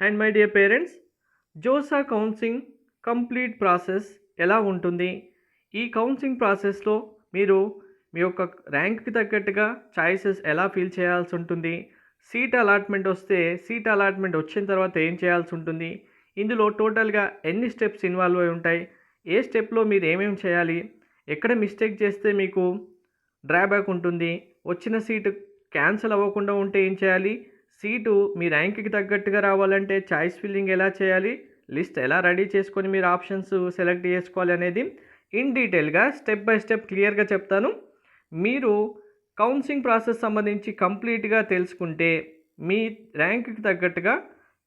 And my dear parents, JoSAA counselling complete process ఎలా ఉంటుంది? ఈ కౌన్సిలింగ్ ప్రాసెస్లో మీరు మీ యొక్క ర్యాంక్కి తగ్గట్టుగా చాయిసెస్ ఎలా ఫిల్ చేయాల్సి ఉంటుంది, సీట్ అలాట్మెంట్ వస్తే సీట్ అలాట్మెంట్ వచ్చిన తర్వాత ఏం చేయాల్సి ఉంటుంది, ఇందులో టోటల్గా ఎన్ని స్టెప్స్ ఇన్వాల్వ్ అయి ఉంటాయి, ఏ స్టెప్లో మీరు ఏమేమి చేయాలి, ఎక్కడ మిస్టేక్ చేస్తే మీకు డ్రాబ్యాక్ ఉంటుంది, వచ్చిన సీటు క్యాన్సిల్ అవ్వకుండా ఉంటే ఏం చేయాలి, సీటు మీ ర్యాంక్కి తగ్గట్టుగా రావాలంటే చాయిస్ ఫిల్లింగ్ ఎలా చేయాలి, లిస్ట్ ఎలా రెడీ చేసుకొని మీరు ఆప్షన్స్ సెలెక్ట్ చేసుకోవాలి అనేది ఇన్ డీటెయిల్గా స్టెప్ బై స్టెప్ క్లియర్గా చెప్తాను. మీరు కౌన్సిలింగ్ ప్రాసెస్ సంబంధించి కంప్లీట్గా తెలుసుకుంటే మీ ర్యాంక్కి తగ్గట్టుగా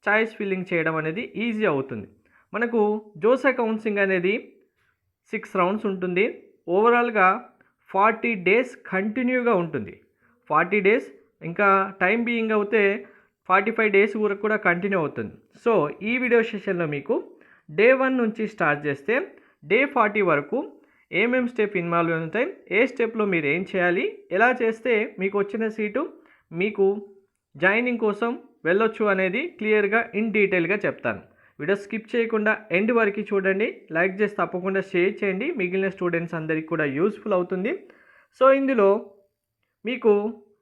చాయిస్ ఫిల్లింగ్ చేయడం అనేది ఈజీ అవుతుంది. మనకు జోసా కౌన్సిలింగ్ అనేది 6 రౌండ్స్ ఉంటుంది. ఓవరాల్గా 40 డేస్ కంటిన్యూగా ఉంటుంది. 40 డేస్ ఇంకా టైం బీయింగ్ అవుతే 45 డేస్ వరకు కూడా కంటిన్యూ అవుతుంది. సో ఈ వీడియో సెషన్లో మీకు డే 1 నుంచి స్టార్ట్ చేస్తే డే 40 వరకు ఏమేమి స్టెప్ ఇన్వాల్వ్ అవుతాయి, ఏ స్టెప్లో మీరు ఏం చేయాలి, ఎలా చేస్తే మీకు వచ్చిన సీటు మీకు జాయినింగ్ కోసం వెళ్ళొచ్చు అనేది క్లియర్గా ఇన్ డీటెయిల్గా చెప్తాను. వీడియో స్కిప్ చేయకుండా ఎండ్ వరకు చూడండి, లైక్ చేసి తప్పకుండా షేర్ చేయండి, మిగిలిన స్టూడెంట్స్ అందరికీ కూడా యూస్ఫుల్ అవుతుంది. సో ఇందులో మీకు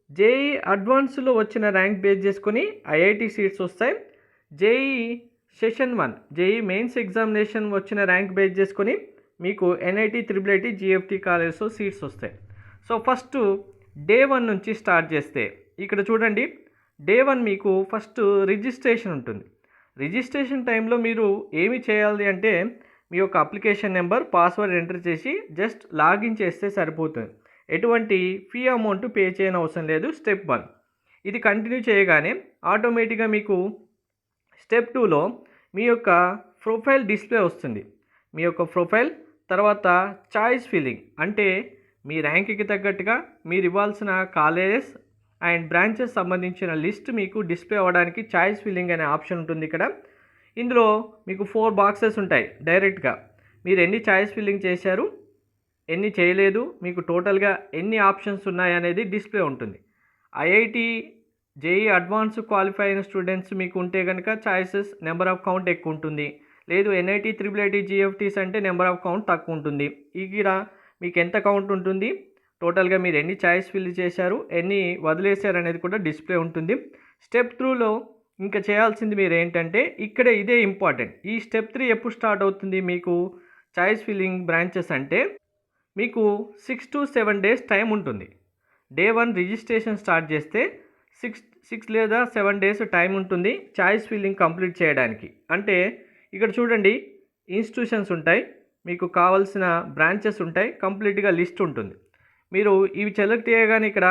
జేఈ అడ్వాన్స్లో వచ్చిన ర్యాంక్ బేస్ చేసుకొని ఐఐటి సీట్స్ వస్తాయి. JEE session 1 JEE mains examination వచ్చిన ర్యాంక్ బేస్ చేసుకొని మీకు ఎన్ఐటి, ట్రిపుల్ ఐటి, జిఎఫ్టి కాలేజ్లో సీట్స్ వస్తాయి. సో ఫస్ట్ డే 1 నుంచి స్టార్ట్ చేస్తే ఇక్కడ చూడండి, డే 1 మీకు ఫస్ట్ రిజిస్ట్రేషన్ ఉంటుంది. రిజిస్ట్రేషన్ టైంలో మీరు ఏమి చేయాలి అంటే మీ యొక్క అప్లికేషన్ నెంబర్, పాస్వర్డ్ ఎంటర్ చేసి జస్ట్ లాగిన్ చేస్తే సరిపోతుంది. ఎటువంటి ఫీ అమౌంట్ పే చేయని అవసరం లేదు. స్టెప్ 1 ఇది కంటిన్యూ చేయగానే ఆటోమేటిక్గా మీకు స్టెప్ 2లో మీ యొక్క ప్రొఫైల్ డిస్ప్లే వస్తుంది. మీ యొక్క ప్రొఫైల్ తర్వాత చాయిస్ ఫిల్లింగ్ అంటే మీ ర్యాంక్కి తగ్గట్టుగా మీరు ఇవ్వాల్సిన కాలేజెస్ అండ్ బ్రాంచెస్ సంబంధించిన లిస్ట్ మీకు డిస్ప్లే అవ్వడానికి చాయిస్ ఫిల్లింగ్ అనే ఆప్షన్ ఉంటుంది. ఇక్కడ ఇందులో మీకు 4 బాక్సెస్ ఉంటాయి. డైరెక్ట్గా మీరు ఎన్ని చాయిస్ ఫిల్లింగ్ చేశారు, ఎన్ని చేయలేదు, మీకు టోటల్గా ఎన్ని ఆప్షన్స్ ఉన్నాయి అనేది డిస్ప్లే ఉంటుంది. ఐఐటి, జేఈ అడ్వాన్స్ క్వాలిఫై అయిన స్టూడెంట్స్ మీకు ఉంటే కనుక చాయిసెస్ నెంబర్ ఆఫ్ కౌంట్ ఎక్కువ ఉంటుంది. లేదు ఎన్ఐటి, ట్రిపుల్ ఐటి, జిఎఫ్టీస్ అంటే నెంబర్ ఆఫ్ కౌంట్ తక్కువ ఉంటుంది. ఇక్కడ మీకు ఎంత కౌంట్ ఉంటుంది, టోటల్గా మీరు ఎన్ని చాయిస్ ఫిల్ చేశారు, ఎన్ని వదిలేశారు అనేది కూడా డిస్ప్లే ఉంటుంది. స్టెప్ 3లో ఇంకా చేయాల్సింది మీరు ఏంటంటే ఇక్కడే ఇదే ఇంపార్టెంట్. ఈ స్టెప్ 3 ఎప్పుడు స్టార్ట్ అవుతుంది మీకు చాయిస్ ఫిల్లింగ్ బ్రాంచెస్ అంటే మీకు 6 to 7 డేస్ టైం ఉంటుంది. డే 1 రిజిస్ట్రేషన్ స్టార్ట్ చేస్తే 6 లేదా 7 డేస్ టైం ఉంటుంది చాయిస్ ఫిల్లింగ్ కంప్లీట్ చేయడానికి. అంటే ఇక్కడ చూడండి, ఇన్స్టిట్యూషన్స్ ఉంటాయి, మీకు కావాల్సిన బ్రాంచెస్ ఉంటాయి, కంప్లీట్గా లిస్ట్ ఉంటుంది. మీరు ఇవి సెలెక్ట్ చేయగానే ఇక్కడ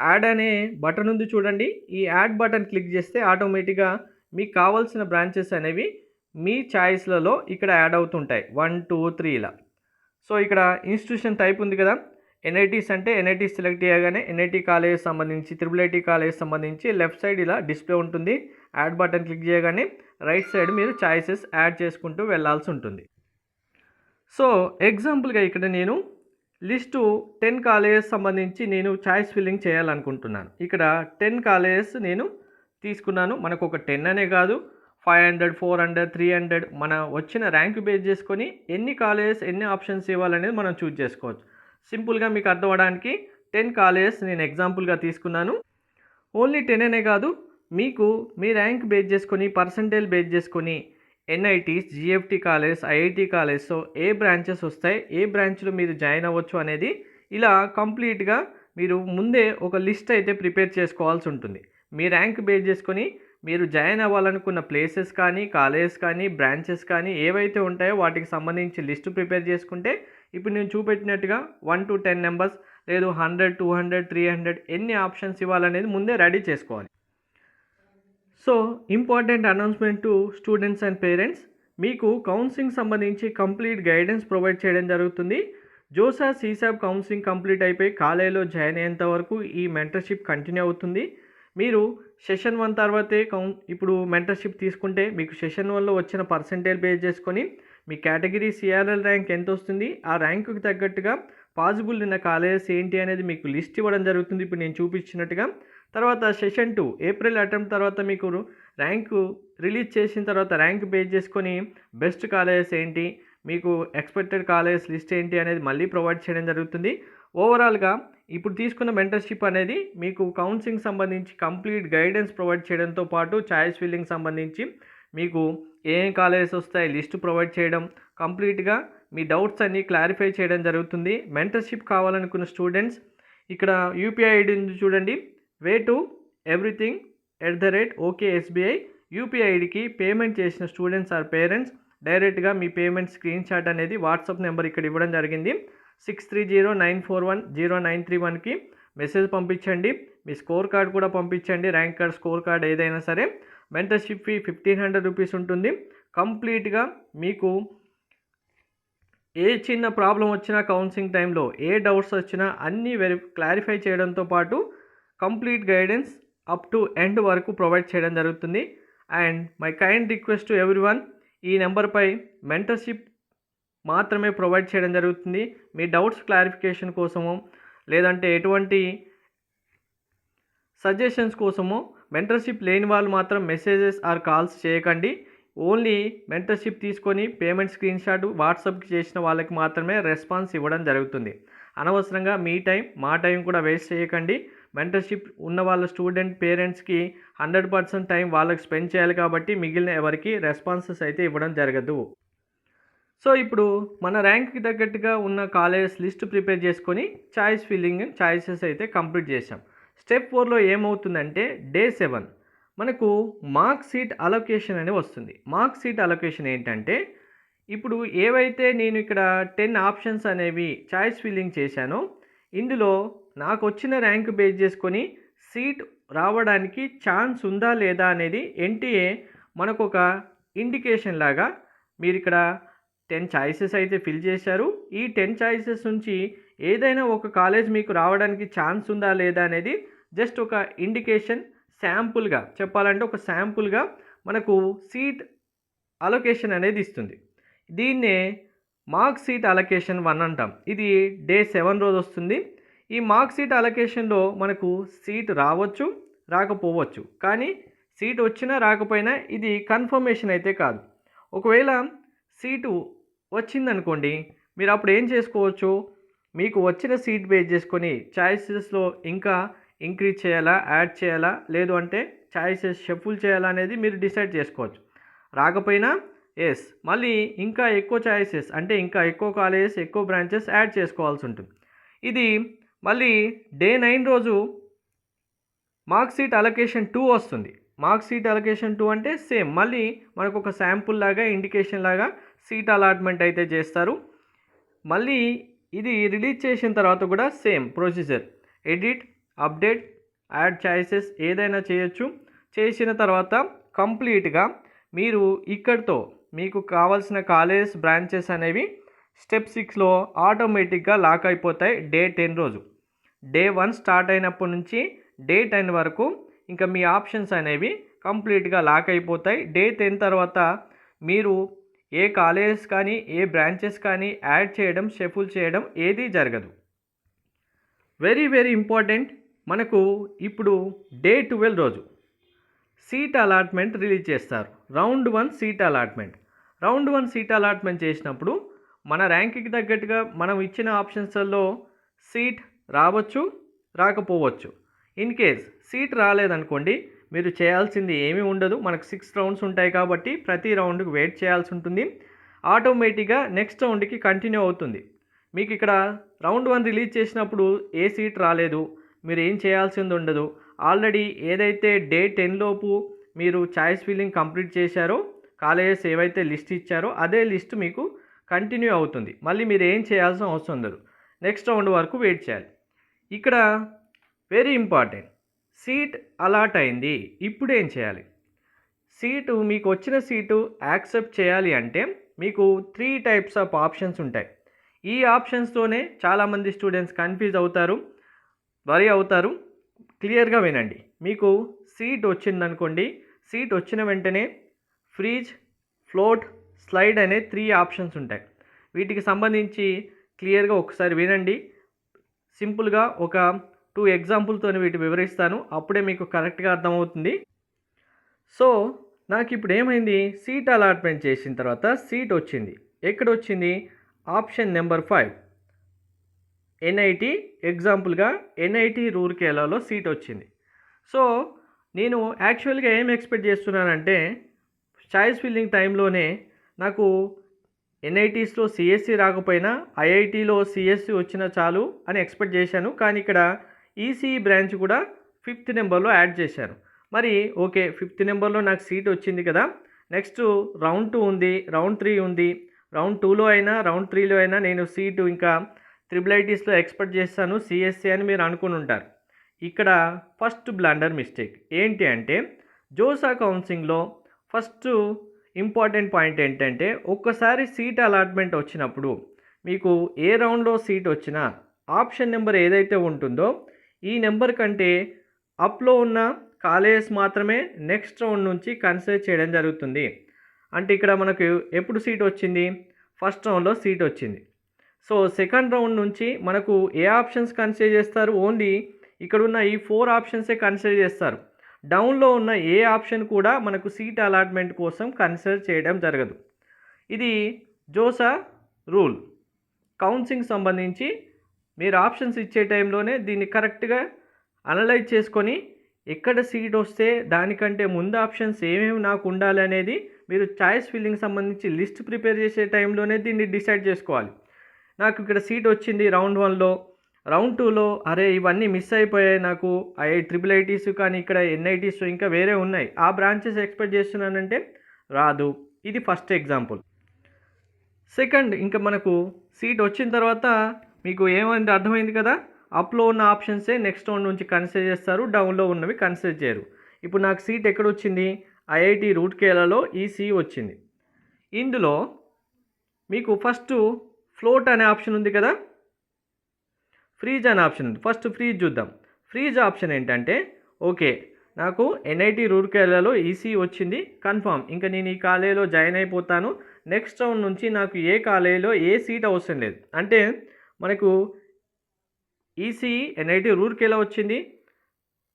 యాడ్ అనే బటన్ ఉంది చూడండి, ఈ యాడ్ బటన్ క్లిక్ చేస్తే ఆటోమేటిక్గా మీకు కావాల్సిన బ్రాంచెస్ అనేవి మీ చాయిస్లలో ఇక్కడ యాడ్ అవుతుంటాయి 1, 2, 3 ఇలా. సో ఇక్కడ ఇన్స్టిట్యూషన్ టైప్ ఉంది కదా, ఎన్ఐటీస్ అంటే ఎన్ఐటీ సెలెక్ట్ చేయగానే ఎన్ఐటీ కాలేజ్ సంబంధించి, ట్రిపుల్ ఐటీ కాలేజ్ సంబంధించి లెఫ్ట్ సైడ్ ఇలా డిస్ప్లే ఉంటుంది. యాడ్ బటన్ క్లిక్ చేయగానే రైట్ సైడ్ మీరు చాయిసెస్ యాడ్ చేసుకుంటూ వెళ్ళాల్సి ఉంటుంది. సో ఎగ్జాంపుల్గా ఇక్కడ నేను లిస్టు 10 కాలేజెస్ సంబంధించి నేను చాయిస్ ఫిల్లింగ్ చేయాలనుకుంటున్నాను. ఇక్కడ 10 కాలేజెస్ నేను తీసుకున్నాను. మనకు ఒక 10 అనే కాదు, 500, 400, 300 మన వచ్చిన ర్యాంక్ బేస్ చేసుకొని ఎన్ని కాలేజెస్ ఎన్ని ఆప్షన్స్ ఇవ్వాలనేది మనం చూస్ చేసుకోవచ్చు. సింపుల్గా మీకు అర్థం అవ్వడానికి 10 కాలేజెస్ నేను ఎగ్జాంపుల్గా తీసుకున్నాను. ఓన్లీ 10 అనే కాదు, మీకు మీ ర్యాంక్ బేస్ చేసుకొని పర్సంటేజ్ బేస్ చేసుకొని NITs, GFT college, IIT college, so ఏ బ్రాంచెస్ వస్తాయి, ఏ బ్రాంచ్లో మీరు జాయిన్ అవ్వచ్చు అనేది ఇలా కంప్లీట్గా మీరు ముందే ఒక లిస్ట్ అయితే ప్రిపేర్ చేసుకోవాల్సి ఉంటుంది. మీ ర్యాంక్ బేస్ చేసుకొని మీరు జాయిన్ అవ్వాలనుకున్న ప్లేసెస్ కానీ, కాలేజెస్ కానీ, బ్రాంచెస్ కానీ ఏవైతే ఉంటాయో వాటికి సంబంధించి లిస్టు ప్రిపేర్ చేసుకుంటే ఇప్పుడు నేను చూపెట్టినట్టుగా 1 to 10 నెంబర్స్ లేదు 100, 200, 300 ఎన్ని ఆప్షన్స్ ఇవ్వాలనేది ముందే రెడీ చేసుకోవాలి. So important announcement to students and parents, మీకు కౌన్సిలింగ్ సంబంధించి కంప్లీట్ గైడెన్స్ ప్రొవైడ్ చేయడం జరుగుతుంది. జోసా సీసాబ్ కౌన్సిలింగ్ కంప్లీట్ అయిపోయి కాలేజీలో జాయిన్ అయ్యేంత వరకు ఈ మెంటర్షిప్ కంటిన్యూ అవుతుంది. మీరు సెషన్ 1 తర్వాతే ఇప్పుడు మెంటర్షిప్ తీసుకుంటే మీకు సెషన్ 1లో వచ్చిన పర్సంటేజ్ బేస్ చేసుకొని మీ కేటగిరీ సిఆర్ఎల్ ర్యాంక్ ఎంత వస్తుంది, ఆ ర్యాంకుకి తగ్గట్టుగా పాసిబుల్ ఉన్న కాలేజెస్ ఏంటి అనేది మీకు లిస్ట్ ఇవ్వడం జరుగుతుంది ఇప్పుడు నేను చూపించినట్టుగా. తర్వాత సెషన్ 2 ఏప్రిల్ అటెంప్ట్ తర్వాత మీకు ర్యాంకు రిలీజ్ చేసిన తర్వాత ర్యాంక్ బేస్ చేసుకొని బెస్ట్ కాలేజెస్ ఏంటి, మీకు ఎక్స్పెక్టెడ్ కాలేజెస్ లిస్ట్ ఏంటి అనేది మళ్ళీ ప్రొవైడ్ చేయడం జరుగుతుంది. ఓవరాల్గా ఇప్పుడు తీసుకున్న మెంటర్షిప్ అనేది మీకు కౌన్సిలింగ్ సంబంధించి కంప్లీట్ గైడెన్స్ ప్రొవైడ్ చేయడంతో పాటు చాయిస్ ఫిల్లింగ్ సంబంధించి మీకు ఏం కాలేజెస్ వస్తాయి లిస్ట్ ప్రొవైడ్ చేయడం, కంప్లీట్గా మీ డౌట్స్ అన్నీ క్లారిఫై చేయడం జరుగుతుంది. మెంటర్షిప్ కావాలనుకున్న స్టూడెంట్స్ ఇక్కడ యూపీఐ ఐడి ఉంది చూడండి, way to everything @OKSBI UPI ఐడికి పేమెంట్ చేసిన స్టూడెంట్స్ ఆర్ పేరెంట్స్ డైరెక్ట్గా మీ పేమెంట్ స్క్రీన్ షాట్ అనేది వాట్సాప్ నెంబర్ ఇక్కడ ఇవ్వడం జరిగింది. 6309410931కి మెసేజ్ పంపించండి. మీ స్కోర్ కార్డ్ కూడా పంపించండి, ర్యాంక్ కార్డ్, స్కోర్ కార్డ్ ఏదైనా సరే. మెంటర్షిప్ ఫీ 1500 రూపీస్ ఉంటుంది. కంప్లీట్గా మీకు ఏ చిన్న ప్రాబ్లం వచ్చినా కౌన్సిలింగ్ టైంలో ఏ డౌట్స్ వచ్చినా అన్నీ క్లారిఫై చేయడంతో పాటు complete guidance up to end వరకు ప్రొవైడ్ చేయడం జరుగుతుంది. And my kind request to everyone, ఈ నెంబర్పై మెంటర్షిప్ మాత్రమే ప్రొవైడ్ చేయడం జరుగుతుంది. మీ డౌట్స్ క్లారిఫికేషన్ కోసమో లేదంటే ఎటువంటి సజెషన్స్ కోసమో మెంటర్షిప్ లేని వాళ్ళు మాత్రం మెసేజెస్ ఆర్ కాల్స్ చేయకండి. ఓన్లీ మెంటర్షిప్ తీసుకొని పేమెంట్ స్క్రీన్ షాట్ వాట్సాప్కి చేసిన వాళ్ళకి మాత్రమే రెస్పాన్స్ ఇవ్వడం జరుగుతుంది. అనవసరంగా మీ టైం మా టైం కూడా వేస్ట్ చేయకండి. మెంటర్షిప్ ఉన్న వాళ్ళ స్టూడెంట్ పేరెంట్స్కి 100% టైం వాళ్ళకి స్పెండ్ చేయాలి కాబట్టి మిగిలిన ఎవరికి రెస్పాన్సెస్ అయితే ఇవ్వడం జరగదు. సో ఇప్పుడు మన ర్యాంక్కి తగ్గట్టుగా ఉన్న కాలేజెస్ లిస్ట్ ప్రిపేర్ చేసుకొని చాయిసెస్ అయితే కంప్లీట్ చేసాం. స్టెప్ 4లో ఏమవుతుందంటే డే 7 మనకు మార్క్ సీట్ అలొకేషన్ అని వస్తుంది. మార్క్ సీట్ అలొకేషన్ ఏంటంటే ఇప్పుడు ఏవైతే నేను ఇక్కడ 10 ఆప్షన్స్ అనేవి చాయిస్ ఫిల్లింగ్ చేశానో ఇందులో నాకు వచ్చిన ర్యాంక్ బేస్ చేసుకొని సీట్ రావడానికి ఛాన్స్ ఉందా లేదా అనేది ఎన్టీఏ మనకు ఒక ఇండికేషన్ లాగా, మీరు ఇక్కడ 10 చాయిసెస్ అయితే ఫిల్ చేశారు. ఈ 10 చాయిసెస్ నుంచి ఏదైనా ఒక కాలేజ్ మీకు రావడానికి ఛాన్స్ ఉందా లేదా అనేది జస్ట్ ఒక ఇండికేషన్, శాంపుల్గా చెప్పాలంటే ఒక శాంపుల్గా మనకు సీట్ అలొకేషన్ అనేది ఇస్తుంది. దీన్నే మార్క్ సీట్ అలొకేషన్ 1 అంటాం. ఇది డే 7 రోజు వస్తుంది. ఈ మార్క్ సీట్ అలొకేషన్లో మనకు సీట్ రావచ్చు, రాకపోవచ్చు. కానీ సీట్ వచ్చినా రాకపోయినా ఇది కన్ఫర్మేషన్ అయితే కాదు. ఒకవేళ సీటు వచ్చిందనుకోండి, మీరు అప్పుడు ఏం చేసుకోవచ్చు, మీకు వచ్చిన సీట్ బేస్ చేసుకొని చాయిసెస్లో ఇంకా ఇంక్రీజ్ చేయాలా, యాడ్ చేయాలా, లేదు అంటే చాయిసెస్ షఫుల్ చేయాలా అనేది మీరు డిసైడ్ చేసుకోవచ్చు. రాకపోయినా మళ్ళీ ఇంకా ఎక్కువ చాయిసెస్ అంటే ఇంకా ఎక్కువ కాలేజెస్, ఎక్కువ బ్రాంచెస్ యాడ్ చేసుకోవాల్సి ఉంటుంది. ఇది మళ్ళీ డే 9 రోజు మార్క్ సీట్ అలొకేషన్ 2 వస్తుంది. మార్క్ సీట్ అలొకేషన్ 2 అంటే సేమ్ మళ్ళీ మనకు ఒక శాంపుల్ లాగా, ఇండికేషన్ లాగా సీట్ అలాట్మెంట్ అయితే చేస్తారు. మళ్ళీ ఇది రిలీజ్ చేసిన తర్వాత కూడా same procedure, edit, update, add choices ఏదైనా చేయొచ్చు. చేసిన తర్వాత కంప్లీట్గా మీరు ఇక్కడితో మీకు కావాల్సిన కాలేజ్ బ్రాంచెస్ అనేవి స్టెప్ 6లో ఆటోమేటిక్గా లాక్ అయిపోతాయి. డే 10 రోజు, డే 1 స్టార్ట్ అయినప్పటి నుంచి డే 10 వరకు ఇంకా మీ ఆప్షన్స్ అనేవి కంప్లీట్గా లాక్ అయిపోతాయి. డే 10 తర్వాత మీరు ఏ కాలేజెస్ కానీ ఏ బ్రాంచెస్ కానీ యాడ్ చేయడం, షఫుల్ చేయడం ఏదీ జరగదు. వెరీ వెరీ ఇంపార్టెంట్, మనకు ఇప్పుడు డే 12 రోజు సీట్ అలాట్మెంట్ రిలీజ్ చేస్తారు. Round 1 seat allotment. Round 1 seat allotment చేసినప్పుడు మన ర్యాంక్కి తగ్గట్టుగా మనం ఇచ్చిన ఆప్షన్స్లో సీట్ రావచ్చు, రాకపోవచ్చు. ఇన్ కేస్ సీట్ రాలేదనుకోండి, మీరు చేయాల్సింది ఏమీ ఉండదు. మనకు 6 రౌండ్స్ ఉంటాయి కాబట్టి ప్రతి రౌండ్కి వెయిట్ చేయాల్సి ఉంటుంది. ఆటోమేటిక్గా నెక్స్ట్ రౌండ్కి కంటిన్యూ అవుతుంది. మీకు ఇక్కడ రౌండ్ 1 రిలీజ్ చేసినప్పుడు ఏ సీట్ రాలేదు, మీరు ఏం చేయాల్సింది ఉండదు. ఆల్రెడీ ఏదైతే డే 10 లోపు మీరు చాయిస్ ఫిల్లింగ్ కంప్లీట్ చేశారో, కాలేజెస్ ఏవైతే లిస్ట్ ఇచ్చారో అదే లిస్ట్ మీకు కంటిన్యూ అవుతుంది. మళ్ళీ మీరు ఏం చేయాల్సిన అవసరం ఉండదు. నెక్స్ట్ రౌండ్ వరకు వెయిట్ చేయాలి. ఇక్కడ వెరీ ఇంపార్టెంట్, సీట్ అలాట్ అయింది, ఇప్పుడు ఏం చేయాలి? సీటు మీకు వచ్చిన సీటు యాక్సెప్ట్ చేయాలి అంటే మీకు 3 టైప్స్ ఆఫ్ ఆప్షన్స్ ఉంటాయి. ఈ ఆప్షన్స్తోనే చాలామంది స్టూడెంట్స్ కన్ఫ్యూజ్ అవుతారు, వరీ అవుతారు. క్లియర్గా వినండి. మీకు సీట్ వచ్చిందనుకోండి, సీట్ వచ్చిన వెంటనే ఫ్రీజ్, ఫ్లోట్, స్లైడ్ అనే 3 ఆప్షన్స్ ఉంటాయి. వీటికి సంబంధించి క్లియర్గా ఒకసారి వినండి. సింపుల్గా ఒక 2 ఎగ్జాంపుల్తో వీటి వివరిస్తాను, అప్పుడే మీకు కరెక్ట్గా అర్థమవుతుంది. సో నాకు ఇప్పుడు ఏమైంది, సీట్ అలాట్మెంట్ చేసిన తర్వాత సీట్ వచ్చింది. ఎక్కడొచ్చింది, ఆప్షన్ నెంబర్ 5 ఎన్ఐటి. ఎగ్జాంపుల్గా ఎన్ఐటి రూర్కేలాలో సీట్ వచ్చింది. సో నేను యాక్చువల్గా ఏం ఎక్స్పెక్ట్ చేస్తున్నానంటే చాయిస్ ఫిల్లింగ్ టైంలోనే నాకు ఎన్ఐటీస్లో సిఎస్సి రాకపోయినా ఐఐటీలో సిఎస్సి వచ్చినా చాలు అని ఎక్స్పెక్ట్ చేశాను. కానీ ఇక్కడ ఈసీఈ బ్రాంచ్ కూడా 5th నెంబర్లో యాడ్ చేశాను. మరి ఓకే, 5th నెంబర్లో నాకు సీట్ వచ్చింది కదా, నెక్స్ట్ రౌండ్ 2 ఉంది, రౌండ్ 3 ఉంది. రౌండ్ 2లో అయినా రౌండ్ 3లో అయినా నేను సీటు ఇంకా ట్రిపుల్ ఎక్స్పెక్ట్ చేస్తాను సిఎస్సి అని మీరు అనుకుని ఉంటారు. ఇక్కడ ఫస్ట్ బ్లండర్ మిస్టేక్ ఏంటి అంటే జోసా కౌన్సిలింగ్లో ఫస్ట్ ఇంపార్టెంట్ పాయింట్ ఏంటంటే ఒక్కసారి సీట్ అలాట్మెంట్ వచ్చినప్పుడు మీకు ఏ రౌండ్లో సీట్ వచ్చినా ఆప్షన్ నెంబర్ ఏదైతే ఉంటుందో ఈ నెంబర్ కంటే అప్లో ఉన్న కాలేజెస్ మాత్రమే నెక్స్ట్ రౌండ్ నుంచి కన్సిడర్ చేయడం జరుగుతుంది. అంటే ఇక్కడ మనకు ఎప్పుడు సీట్ వచ్చింది, ఫస్ట్ రౌండ్లో సీట్ వచ్చింది. సో సెకండ్ రౌండ్ నుంచి మనకు ఏ ఆప్షన్స్ కన్సిడర్ చేస్తారు, ఓన్లీ ఇక్కడ ఉన్న ఈ 4 ఆప్షన్సే కన్సిడర్ చేస్తారు. డౌన్లో ఉన్న ఏ ఆప్షన్ కూడా మనకు సీట్ అలాట్మెంట్ కోసం కన్సిడర్ చేయడం జరగదు. ఇది జోసా రూల్. కౌన్సిలింగ్ సంబంధించి మీరు ఆప్షన్స్ ఇచ్చే టైంలోనే దీన్ని కరెక్ట్గా అనలైజ్ చేసుకొని ఎక్కడ సీట్ వస్తే దానికంటే ముందు ఆప్షన్స్ ఏమేమి నాకు ఉండాలి అనేది మీరు చాయిస్ ఫిల్లింగ్ సంబంధించి లిస్ట్ ప్రిపేర్ చేసే టైంలోనే దీన్ని డిసైడ్ చేసుకోవాలి. నాకు ఇక్కడ సీట్ వచ్చింది రౌండ్ 1లో, రౌండ్ 2లో అరే ఇవన్నీ మిస్ అయిపోయాయి నాకు ట్రిపుల్ ఐటీస్, కానీ ఇక్కడ ఎన్ఐటీస్ ఇంకా వేరే ఉన్నాయి, ఆ బ్రాంచెస్ ఎక్స్పెక్ట్ చేస్తున్నానంటే రాదు. ఇది ఫస్ట్ ఎగ్జాంపుల్. సెకండ్, ఇంకా మనకు సీట్ వచ్చిన తర్వాత మీకు ఏమైంది అర్థమైంది కదా, అప్లో ఉన్న ఆప్షన్సే నెక్స్ట్ రౌండ్ నుంచి కన్సిడర్ చేస్తారు, డౌన్లో ఉన్నవి కన్సిడర్ చేయరు. ఇప్పుడు నాకు సీట్ ఎక్కడ వచ్చింది, ఐఐటి రూర్కేలాలో ఈసీఈ వచ్చింది. ఇందులో మీకు ఫస్ట్ ఫ్లోట్ అనే ఆప్షన్ ఉంది కదా, ఫ్రీజ్ అనే ఆప్షన్ ఉంది. ఫస్ట్ ఫ్రీజ్ చూద్దాం. ఫ్రీజ్ ఆప్షన్ ఏంటంటే ఓకే నాకు ఎన్ఐటి రూర్కేలాలో ఈసీఈ వచ్చింది కన్ఫామ్, ఇంకా నేను ఈ కాలేజీలో జాయిన్ అయిపోతాను, నెక్స్ట్ రౌండ్ నుంచి నాకు ఏ కాలేజీలో ఏ సీట్ అవసరం లేదు. అంటే మనకు ఈసీఈ ఎన్ఐటి రూర్కేలా వచ్చింది,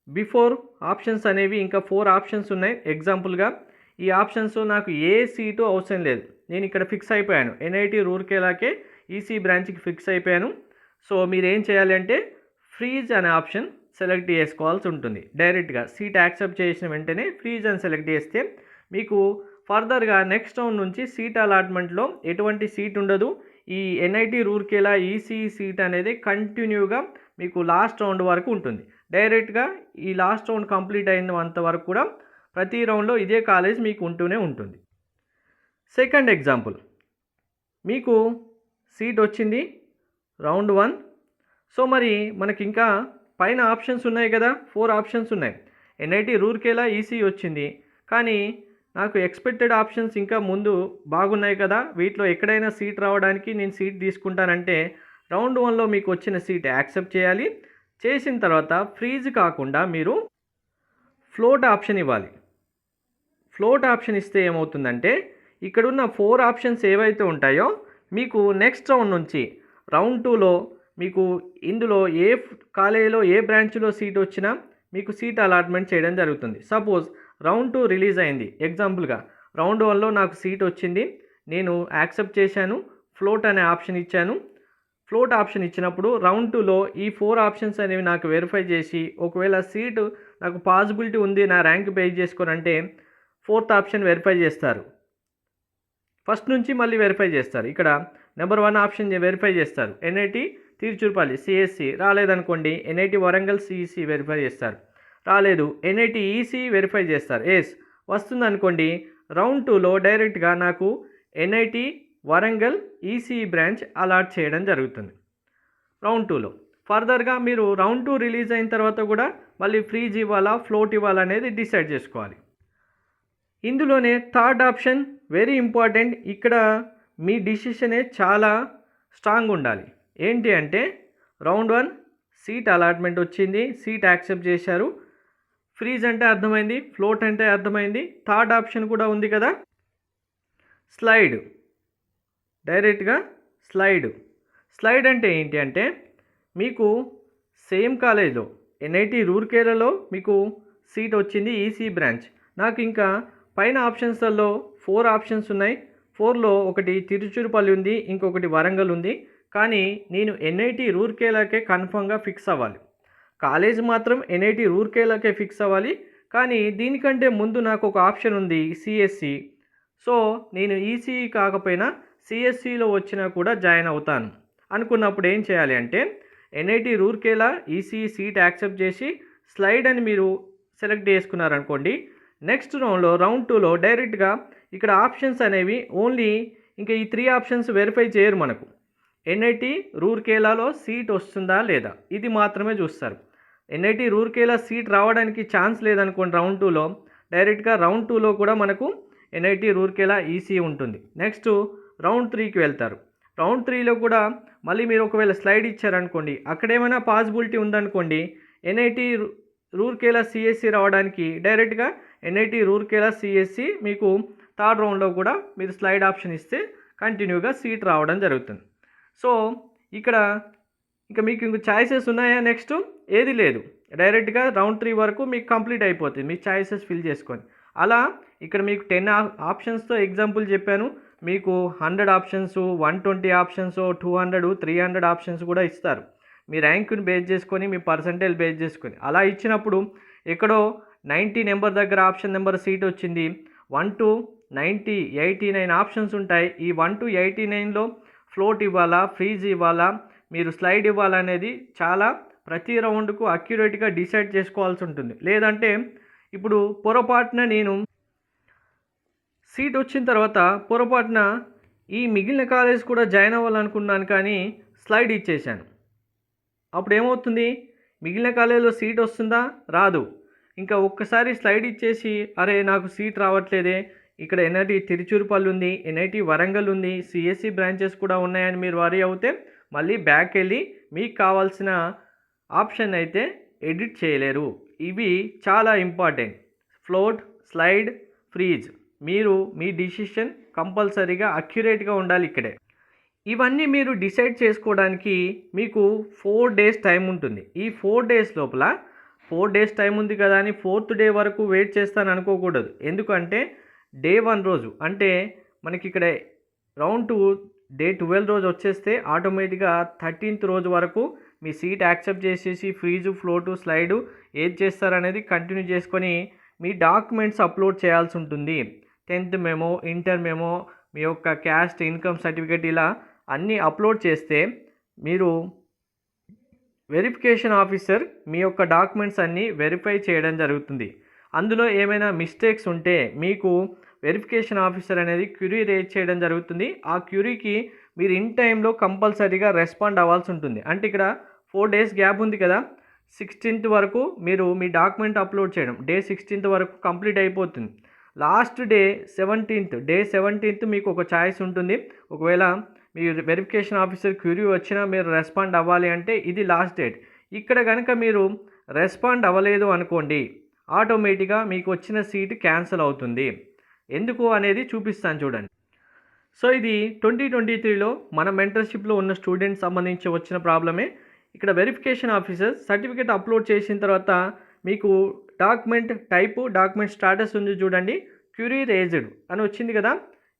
బిఫోర్ ఆప్షన్స్ అనేవి ఇంకా 4 ఆప్షన్స్ ఉన్నాయి. ఎగ్జాంపుల్గా ఈ ఆప్షన్స్ నాకు ఏ సీటు అవసరం లేదు, నేను ఇక్కడ ఫిక్స్ అయిపోయాను, ఎన్ఐటి రూర్కేలాకే ఈసీఈ బ్రాంచ్కి ఫిక్స్ అయిపోయాను. సో మీరు ఏం చేయాలి అంటే ఫ్రీజ్ అనే ఆప్షన్ సెలెక్ట్ చేసుకోవాల్సి ఉంటుంది. డైరెక్ట్గా సీట్ యాక్సెప్ట్ చేసిన వెంటనే ఫ్రీజ్ అని సెలెక్ట్ చేస్తే మీకు ఫర్దర్గా నెక్స్ట్ రౌండ్ నుంచి సీట్ అలాట్మెంట్లో ఎటువంటి సీట్ ఉండదు. ఈ ఎన్ఐటి రూర్కేలా ఈసీఈ సీట్ అనేది కంటిన్యూగా మీకు లాస్ట్ రౌండ్ వరకు ఉంటుంది. డైరెక్ట్గా ఈ లాస్ట్ రౌండ్ కంప్లీట్ అయినంత వరకు కూడా ప్రతి రౌండ్లో ఇదే కాలేజ్ మీకు ఉంటూనే ఉంటుంది. సెకండ్ ఎగ్జాంపుల్, మీకు సీట్ వచ్చింది రౌండ్ 1. సో మరి మనకి ఇంకా పైన ఆప్షన్స్ ఉన్నాయి కదా, 4 ఆప్షన్స్ ఉన్నాయి. ఎన్ఐటి రూర్కేలా ఈసీఈ వచ్చింది, కానీ నాకు ఎక్స్పెక్టెడ్ ఆప్షన్స్ ఇంకా ముందు బాగున్నాయి కదా, వీటిలో ఎక్కడైనా సీట్ రావడానికి నేను సీట్ తీసుకుంటానంటే రౌండ్ 1లో మీకు వచ్చిన సీట్ యాక్సెప్ట్ చేయాలి. చేసిన తర్వాత ఫ్రీజ్ కాకుండా మీరు ఫ్లోట్ ఆప్షన్ ఇవ్వాలి. ఫ్లోట్ ఆప్షన్ ఇస్తే ఏమవుతుందంటే ఇక్కడున్న 4 ఆప్షన్స్ ఏవైతే ఉంటాయో మీకు నెక్స్ట్ రౌండ్ నుంచి రౌండ్ 2లో మీకు ఇందులో ఏ కాలేజీలో ఏ బ్రాంచ్లో సీట్ వచ్చినా మీకు సీట్ అలాట్మెంట్ చేయడం జరుగుతుంది. సపోజ్ రౌండ్ 2 రిలీజ్ అయింది, ఎగ్జాంపుల్గా రౌండ్ 1లో నాకు సీట్ వచ్చింది, నేను యాక్సెప్ట్ చేశాను, ఫ్లోట్ అనే ఆప్షన్ ఇచ్చాను. ఫ్లోట్ ఆప్షన్ ఇచ్చినప్పుడు రౌండ్ 2లో ఈ 4 ఆప్షన్స్ అనేవి నాకు వెరిఫై చేసి ఒకవేళ సీటు నాకు పాసిబిలిటీ ఉంది నా ర్యాంక్ బేస్ చేసుకొని అంటే 4th ఆప్షన్ వెరిఫై చేస్తారు. ఫస్ట్ నుంచి మళ్ళీ వెరిఫై చేస్తారు. ఇక్కడ నెంబర్ 1 ఆప్షన్ వెరిఫై చేస్తారు, ఎన్ఐటి తిరుచురుపల్లి సిఎస్సి రాలేదనుకోండి, ఎన్ఐటి వరంగల్ సిఈసి వెరిఫై చేస్తారు. రాలేదు, ఎన్ఐటి ఈసీ వెరిఫై చేస్తారు. ఎస్ వస్తుంది అనుకోండి, రౌండ్ 2లో డైరెక్ట్గా నాకు NIT Warangal ECE branch allot చేయడం జరుగుతుంది రౌండ్ 2లో. ఫర్దర్గా మీరు రౌండ్ 2 రిలీజ్ అయిన తర్వాత కూడా మళ్ళీ ఫ్రీజ్ ఇవ్వాలా ఫ్లోట్ ఇవ్వాలా అనేది డిసైడ్ చేసుకోవాలి. ఇందులోనే థర్డ్ ఆప్షన్ వెరీ ఇంపార్టెంట్. ఇక్కడ మీ డిసిషనే చాలా స్ట్రాంగ్ ఉండాలి. ఏంటి అంటే రౌండ్ 1 సీట్ అలాట్మెంట్ వచ్చింది, సీట్ యాక్సెప్ట్ చేశారు, ఫ్రీజ్ అంటే అర్థమైంది, ఫ్లోట్ అంటే అర్థమైంది, థర్డ్ ఆప్షన్ కూడా ఉంది కదా స్లైడ్. డైరెక్ట్గా స్లైడ్ అంటే ఏంటి అంటే మీకు సేమ్ కాలేజ్లో ఎన్ఐటి రూర్కేలాలో మీకు సీట్ వచ్చింది ఈసీ బ్రాంచ్, నాకు ఇంకా పైన ఆప్షన్స్లలో 4 ఆప్షన్స్ ఉన్నాయి. 4లో ఒకటి తిరుచురుపల్లి ఉంది, ఇంకొకటి వరంగల్ ఉంది. కానీ నేను ఎన్ఐటి రూర్కేలాకే కన్ఫర్మ్గా ఫిక్స్ అవ్వాలి. కాలేజ్ మాత్రం ఎన్ఐటి రూర్కేలాకే ఫిక్స్ అవ్వాలి. కానీ దీనికంటే ముందు నాకు ఒక ఆప్షన్ ఉంది సిఎస్సి. సో నేను ఈసీఈ కాకపోయినా సిఎస్సిలో వచ్చినా కూడా జాయిన్ అవుతాను అనుకున్నప్పుడు ఏం చేయాలి అంటే NIT Rourkela ECE seat accept చేసి స్లైడ్ అని మీరు సెలెక్ట్ చేసుకున్నారనుకోండి, నెక్స్ట్ రౌండ్ 2లో డైరెక్ట్గా ఇక్కడ ఆప్షన్స్ అనేవి ఓన్లీ ఇంకా ఈ 3 ఆప్షన్స్ వెరిఫై చేయరు. మనకు ఎన్ఐటి రూర్కేలాలో సీట్ వస్తుందా లేదా ఇది మాత్రమే చూస్తారు. ఎన్ఐటి రూర్కేలా సీట్ రావడానికి ఛాన్స్ లేదనుకోండి రౌండ్ 2లో, డైరెక్ట్గా రౌండ్ 2లో కూడా మనకు ఎన్ఐటి రూర్కేలా ఈసీ ఉంటుంది. నెక్స్ట్ రౌండ్ 3కి వెళ్తారు. రౌండ్ 3లో కూడా మళ్ళీ మీరు ఒకవేళ స్లైడ్ ఇచ్చారనుకోండి, అక్కడ ఏమైనా పాసిబిలిటీ ఉందనుకోండి ఎన్ఐటి రూర్కేలా సిఎస్సి రావడానికి డైరెక్ట్గా ఎన్ఐటి రూర్కేలా సిఎస్సి మీకు థర్డ్ రౌండ్లో కూడా మీరు స్లైడ్ ఆప్షన్ ఇస్తే కంటిన్యూగా సీట్ రావడం జరుగుతుంది. సో ఇక్కడ ఇంకా మీకు ఇంక ఛాయిసెస్ ఉన్నాయా? నెక్స్ట్ ఏది లేదు, డైరెక్ట్గా రౌండ్ 3 వరకు మీకు కంప్లీట్ అయిపోతుంది మీ ఛాయిసెస్ ఫిల్ చేసుకొని. అలా ఇక్కడ మీకు 10 ఆప్షన్స్తో ఎగ్జాంపుల్ చెప్పాను. మీకు 100 ఆప్షన్స్, 120 ఆప్షన్స్, 200, 300 ఆప్షన్స్ కూడా ఇస్తారు. మీ ర్యాంకుని బేస్ చేసుకొని, మీ పర్సంటేజ్ బేస్ చేసుకొని. అలా ఇచ్చినప్పుడు ఎక్కడో 90 నెంబర్ దగ్గర ఆప్షన్ నెంబర్ సీట్ వచ్చింది. 1 to 90, 89 ఆప్షన్స్ ఉంటాయి. ఈ 1 to 89లో ఫ్లోట్ ఇవ్వాలా, ఫ్రీజ్ ఇవ్వాలా, మీరు స్లైడ్ ఇవ్వాలా అనేది చాలా ప్రతి రౌండ్కు అక్యురేట్గా డిసైడ్ చేసుకోవాల్సి ఉంటుంది. లేదంటే ఇప్పుడు పొరపాటున నేను సీట్ వచ్చిన తర్వాత పొరపాటున ఈ మిగిలిన కాలేజ్ కూడా జాయిన్ అవ్వాలనుకున్నాను కానీ స్లైడ్ ఇచ్చేసాను. అప్పుడు ఏమవుతుంది? మిగిలిన కాలేజీలో సీట్ వస్తుందా? రాదు. ఇంకా ఒక్కసారి స్లైడ్ ఇచ్చేసి అరే నాకు సీట్ రావట్లేదే, ఇక్కడ ఎన్ఐటి తిరుచురుపల్లి ఉంది, ఎన్ఐటి వరంగల్ ఉంది, సిఎస్సి బ్రాంచెస్ కూడా ఉన్నాయని మీరు వరీ అవుతే మళ్ళీ బ్యాక్ వెళ్ళి మీకు కావాల్సిన ఆప్షన్ అయితే ఎడిట్ చేయలేరు. ఇవి చాలా ఇంపార్టెంట్. ఫ్లోట్, స్లైడ్, ఫ్రీజ్, మీరు మీ డిసిషన్ కంపల్సరీగా అక్యురేట్గా ఉండాలి ఇక్కడే. ఇవన్నీ మీరు డిసైడ్ చేసుకోవడానికి మీకు 4 days టైం ఉంటుంది. ఈ 4 days లోపల 4 days టైం ఉంది కదా అని 4th డే వరకు వెయిట్ చేస్తాను అనుకోకూడదు. ఎందుకంటే డే 1 రోజు అంటే మనకి ఇక్కడ రౌండ్ 2 డే 12 రోజు వచ్చేస్తే ఆటోమేటిక్గా 13th రోజు వరకు మీ సీట్ యాక్సెప్ట్ చేసేసి ఫ్రీజు, ఫ్లోటు, స్లైడు ఏది చేస్తారనేది కంటిన్యూ చేసుకొని మీ డాక్యుమెంట్స్ అప్లోడ్ చేయాల్సి ఉంటుంది. 10th మెమో, ఇంటర్ మెమో, మీ యొక్క క్యాస్ట్, ఇన్కమ్ సర్టిఫికేట్ ఇలా అన్నీ అప్లోడ్ చేస్తే మీరు వెరిఫికేషన్ ఆఫీసర్ మీ యొక్క డాక్యుమెంట్స్ అన్నీ వెరిఫై చేయడం జరుగుతుంది. అందులో ఏమైనా మిస్టేక్స్ ఉంటే మీకు వెరిఫికేషన్ ఆఫీసర్ అనేది క్యూరీ రేజ్ చేయడం జరుగుతుంది. ఆ క్యూరీకి మీరు ఇన్ టైంలో కంపల్సరీగా రెస్పాండ్ అవ్వాల్సి ఉంటుంది. అంటే ఇక్కడ 4 days గ్యాప్ ఉంది కదా, 16th వరకు మీరు మీ డాక్యుమెంట్ అప్లోడ్ చేయడం, డే 16th వరకు కంప్లీట్ అయిపోతుంది. లాస్ట్ డే 17th మీకు ఒక ఛాయిస్ ఉంటుంది. ఒకవేళ మీ వెరిఫికేషన్ ఆఫీసర్ క్యూరీ వచ్చినా మీరు రెస్పాండ్ అవ్వాలి అంటే ఇది లాస్ట్ డేట్. ఇక్కడ కనుక మీరు రెస్పాండ్ అవ్వలేదు అనుకోండి, ఆటోమేటిక్గా మీకు వచ్చిన సీట్ క్యాన్సిల్ అవుతుంది. ఎందుకు అనేది చూపిస్తాను చూడండి. సో ఇది 2023లో మన మెంటర్షిప్లో ఉన్న స్టూడెంట్స్ సంబంధించి వచ్చిన ప్రాబ్లమే. ఇక్కడ వెరిఫికేషన్ ఆఫీసర్ సర్టిఫికేట్ అప్లోడ్ చేసిన తర్వాత మీకు డాక్యుమెంట్ టైపు, డాక్యుమెంట్ స్టాటస్ ఉంది చూడండి, క్యూరీ రేజ్డ్ అని వచ్చింది కదా.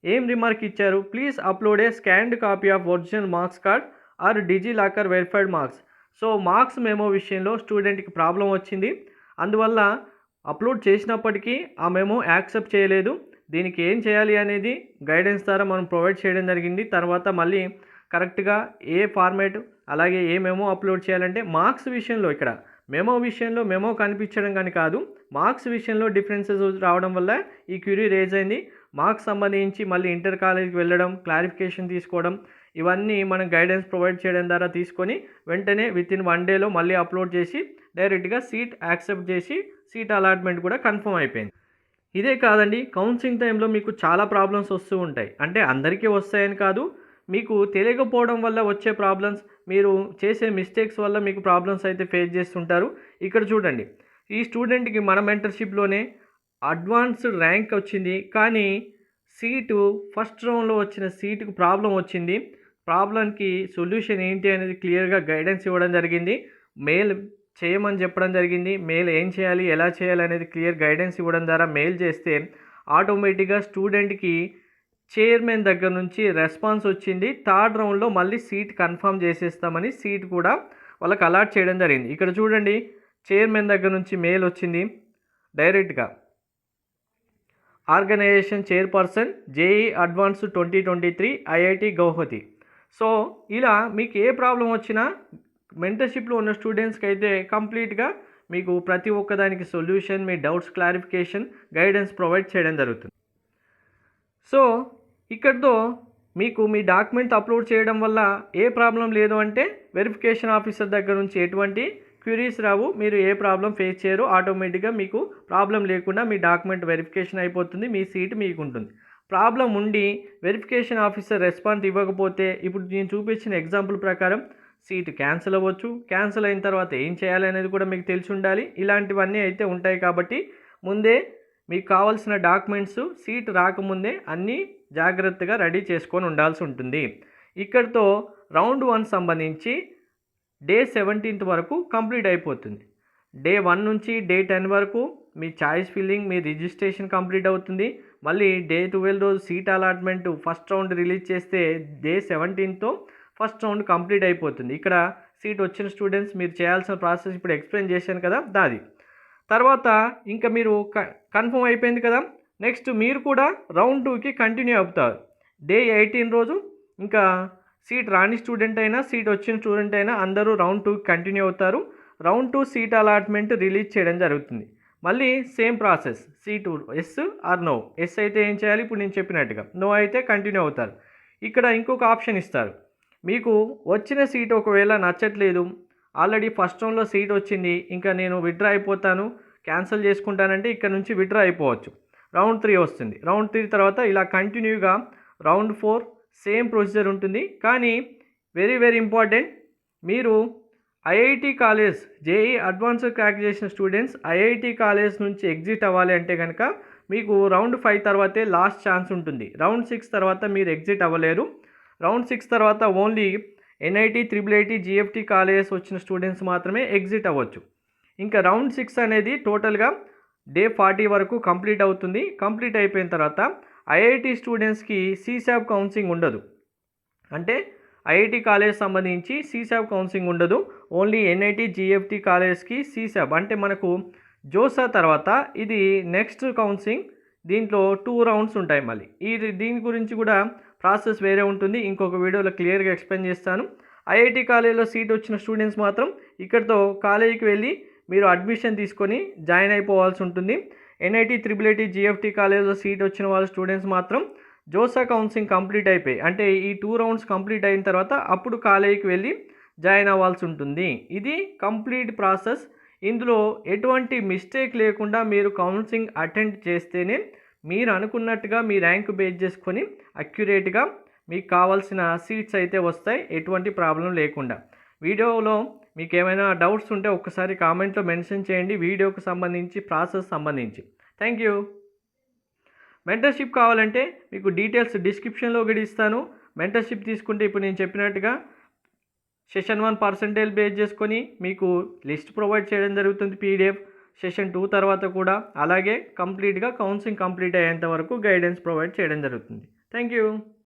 ఏం రిమార్క్ ఇచ్చారు? Please upload A scanned copy of original marks card or DigiLocker verified marks. So marks memo విషయంలో స్టూడెంట్కి ప్రాబ్లం వచ్చింది. అందువల్ల అప్లోడ్ చేసినప్పటికీ ఆ మెమో యాక్సెప్ట్ చేయలేదు. దీనికి ఏం చేయాలి అనేది గైడెన్స్ ద్వారా మనం ప్రొవైడ్ చేయడం జరిగింది. తర్వాత మళ్ళీ కరెక్ట్గా ఏ ఫార్మేట్ అలాగే ఏ మెమో అప్లోడ్ చేయాలంటే మార్క్స్ విషయంలో, ఇక్కడ మెమో విషయంలో మెమో కనిపించడం కానీ కాదు, మార్క్స్ విషయంలో డిఫరెన్సెస్ రావడం వల్ల ఈ క్యూరీ రేజ్ అయింది. మార్క్స్ సంబంధించి మళ్ళీ ఇంటర్ కాలేజ్కి వెళ్ళడం, క్లారిఫికేషన్ తీసుకోవడం, ఇవన్నీ మనం గైడెన్స్ ప్రొవైడ్ చేయడం ద్వారా తీసుకొని వెంటనే వితిన్ 1 డేలో మళ్ళీ అప్లోడ్ చేసి డైరెక్ట్గా సీట్ యాక్సెప్ట్ చేసి సీట్ అలాట్మెంట్ కూడా కన్ఫర్మ్ అయిపోయింది. ఇదే కాదండి, కౌన్సిలింగ్ టైంలో మీకు చాలా ప్రాబ్లమ్స్ వస్తూ ఉంటాయి. అంటే అందరికీ వస్తాయని కాదు, మీకు తెలియకపోవడం వల్ల వచ్చే ప్రాబ్లమ్స్, మీరు చేసే మిస్టేక్స్ వల్ల మీకు ప్రాబ్లమ్స్ అయితే ఫేస్ చేస్తుంటారు. ఇక్కడ చూడండి, ఈ స్టూడెంట్కి మన మెంటర్షిప్లోనే అడ్వాన్స్డ్ ర్యాంక్ వచ్చింది, కానీ సీటు ఫస్ట్ రౌండ్లో వచ్చిన సీటుకు ప్రాబ్లం వచ్చింది. ప్రాబ్లంకి సొల్యూషన్ ఏంటి అనేది క్లియర్గా గైడెన్స్ ఇవ్వడం జరిగింది. మెయిల్ చేయమని చెప్పడం జరిగింది. మెయిల్ ఏం చేయాలి, ఎలా చేయాలి అనేది క్లియర్ గైడెన్స్ ఇవ్వడం ద్వారా మెయిల్ చేస్తే ఆటోమేటిక్గా స్టూడెంట్కి చైర్మన్ దగ్గర నుంచి రెస్పాన్స్ వచ్చింది. థర్డ్ రౌండ్లో మళ్ళీ సీట్ కన్ఫర్మ్ చేసేస్తామని సీట్ కూడా వాళ్ళకి అలాట్ చేయడం జరిగింది. ఇక్కడ చూడండి, చైర్మన్ దగ్గర నుంచి మెయిల్ వచ్చింది డైరెక్ట్గా. Organisation chairperson JEE advance 2023 IIT Guwahati. So ఇలా మీకు ఏ ప్రాబ్లం వచ్చినా మెంటర్షిప్లో ఉన్న స్టూడెంట్స్కి అయితే కంప్లీట్గా మీకు ప్రతి ఒక్కదానికి సొల్యూషన్, మీ డౌట్స్ క్లారిఫికేషన్, గైడెన్స్ ప్రొవైడ్ చేయడం జరుగుతుంది. సో ఇక్కడితో మీకు మీ డాక్యుమెంట్ అప్లోడ్ చేయడం వల్ల ఏ ప్రాబ్లం లేదు అంటే వెరిఫికేషన్ ఆఫీసర్ దగ్గర నుంచి ఎటువంటి క్యూరీస్ రావు, మీరు ఏ ప్రాబ్లం ఫేస్ చేయరు. ఆటోమేటిక్గా మీకు ప్రాబ్లం లేకుండా మీ డాక్యుమెంట్ వెరిఫికేషన్ అయిపోతుంది, మీ సీట్ మీకు ఉంటుంది. ప్రాబ్లం ఉండి వెరిఫికేషన్ ఆఫీసర్ రెస్పాన్స్ ఇవ్వకపోతే ఇప్పుడు నేను చూపించిన ఎగ్జాంపుల్ ప్రకారం సీట్ క్యాన్సిల్ అవ్వచ్చు. క్యాన్సిల్ అయిన తర్వాత ఏం చేయాలి అనేది కూడా మీకు తెలిసి ఉండాలి. ఇలాంటివన్నీ అయితే ఉంటాయి కాబట్టి ముందే మీకు కావాల్సిన డాక్యుమెంట్స్ సీట్ రాకముందే అన్నీ జాగ్రత్తగా రెడీ చేసుకొని ఉండాల్సి ఉంటుంది. ఇక్కడితో రౌండ్ 1 సంబంధించి డే 17th వరకు కంప్లీట్ అయిపోతుంది. డే 1 నుంచి డే 10 వరకు మీ చాయిస్ ఫిల్లింగ్, మీ రిజిస్ట్రేషన్ కంప్లీట్ అవుతుంది. మళ్ళీ డే 12 రోజు seat allotment first round release చేస్తే డే 17తో ఫస్ట్ రౌండ్ కంప్లీట్ అయిపోతుంది. ఇక్కడ సీట్ వచ్చిన స్టూడెంట్స్ మీరు చేయాల్సిన ప్రాసెస్ ఇప్పుడు ఎక్స్ప్లెయిన్ చేశాను కదా, దాది తర్వాత ఇంకా మీరు కన్ఫర్మ్ అయిపోయింది కదా, నెక్స్ట్ మీరు కూడా రౌండ్ 2కి కంటిన్యూ అవుతారు. డే 18 రోజు ఇంకా సీట్ రాని స్టూడెంట్ అయినా సీట్ వచ్చిన స్టూడెంట్ అయినా అందరూ రౌండ్ 2కి కంటిన్యూ అవుతారు. రౌండ్ 2 సీట్ అలాట్మెంట్ రిలీజ్ చేయడం జరుగుతుంది. మళ్ళీ same process, seat yes or no. Yes అయితే ఏం చేయాలి ఇప్పుడు నేను చెప్పినట్టుగా, నో అయితే కంటిన్యూ అవుతారు. ఇక్కడ ఇంకొక ఆప్షన్ ఇస్తారు, మీకు వచ్చిన సీట్ ఒకవేళ నచ్చట్లేదు, ఆల్రెడీ ఫస్ట్ రౌండ్లో సీట్ వచ్చింది, ఇంకా నేను విత్డ్రా అయిపోతాను, క్యాన్సిల్ చేసుకుంటానంటే ఇక్కడ నుంచి విత్డ్రా అయిపోవచ్చు. రౌండ్ 3 వస్తుంది. రౌండ్ 3 తర్వాత ఇలా కంటిన్యూగా రౌండ్ 4 సేమ్ ప్రొసీజర్ ఉంటుంది. కానీ వెరీ వెరీ ఇంపార్టెంట్, మీరు IIT college JEE advance crack చేసిన స్టూడెంట్స్ ఐఐటి కాలేజ్ నుంచి ఎగ్జిట్ అవ్వాలి అంటే కనుక మీకు రౌండ్ 5 తర్వాతే లాస్ట్ ఛాన్స్ ఉంటుంది. రౌండ్ 6 తర్వాత మీరు ఎగ్జిట్ అవ్వలేరు. రౌండ్ 6 తర్వాత only NIT, IIIT, GFT colleges వచ్చిన స్టూడెంట్స్ మాత్రమే ఎగ్జిట్ అవ్వచ్చు. ఇంకా రౌండ్ 6 అనేది టోటల్గా డే 40 వరకు కంప్లీట్ అవుతుంది. కంప్లీట్ అయిపోయిన తర్వాత ఐఐటి స్టూడెంట్స్కి సీసాబ్ కౌన్సిలింగ్ ఉండదు. అంటే ఐఐటి కాలేజ్ సంబంధించి సీసాబ్ కౌన్సిలింగ్ ఉండదు. ఓన్లీ ఎన్ఐటి, జిఎఫ్టీ కాలేజ్కి సీసాబ్ అంటే మనకు జోసా తర్వాత ఇది నెక్స్ట్ కౌన్సిలింగ్. దీంట్లో 2 రౌండ్స్ ఉంటాయి. మళ్ళీ దీని గురించి కూడా ప్రాసెస్ వేరే ఉంటుంది, ఇంకొక వీడియోలో క్లియర్గా ఎక్స్ప్లెయిన్ చేస్తాను. ఐఐటి కాలేజీలో సీట్ వచ్చిన స్టూడెంట్స్ మాత్రం ఇక్కడితో కాలేజీకి వెళ్ళి మీరు అడ్మిషన్ తీసుకొని జాయిన్ అయిపోవాల్సి ఉంటుంది. ఎన్ఐటి, IIIT, జిఎఫ్టీ కాలేజీలో సీట్ వచ్చిన వాళ్ళ స్టూడెంట్స్ మాత్రం జోసా కౌన్సిలింగ్ కంప్లీట్ అయిపోయి అంటే ఈ 2 రౌండ్స్ కంప్లీట్ అయిన తర్వాత అప్పుడు కాలేజీకి వెళ్ళి జాయిన్ అవ్వాల్సి ఉంటుంది. ఇది కంప్లీట్ ప్రాసెస్. ఇందులో ఎటువంటి మిస్టేక్ లేకుండా మీరు కౌన్సిలింగ్ అటెండ్ చేస్తేనే మీరు అనుకున్నట్టుగా మీ ర్యాంక్ బేస్ చేసుకొని అక్యురేట్గా మీకు కావాల్సిన సీట్స్ అయితే వస్తాయి, ఎటువంటి ప్రాబ్లం లేకుండా. వీడియోలో మీకు ఏమైనా డౌట్స్ ఉంటే ఒక్కసారి కామెంట్లో మెన్షన్ చేయండి, వీడియోకి సంబంధించి ప్రాసెస్ సంబంధించి. Thank you. మెంటర్షిప్ కావాలంటే మీకు డీటెయిల్స్ డిస్క్రిప్షన్లో కూడా ఇస్తాను. మెంటర్షిప్ తీసుకుంటే ఇప్పుడు నేను చెప్పినట్టుగా సెషన్ 1% బేస్ చేసుకొని మీకు లిస్ట్ ప్రొవైడ్ చేయడం జరుగుతుంది, PDF. సెషన్ 2 తర్వాత కూడా అలాగే కంప్లీట్గా కౌన్సిలింగ్ కంప్లీట్ అయ్యేంత వరకు గైడెన్స్ ప్రొవైడ్ చేయడం జరుగుతుంది. Thank you.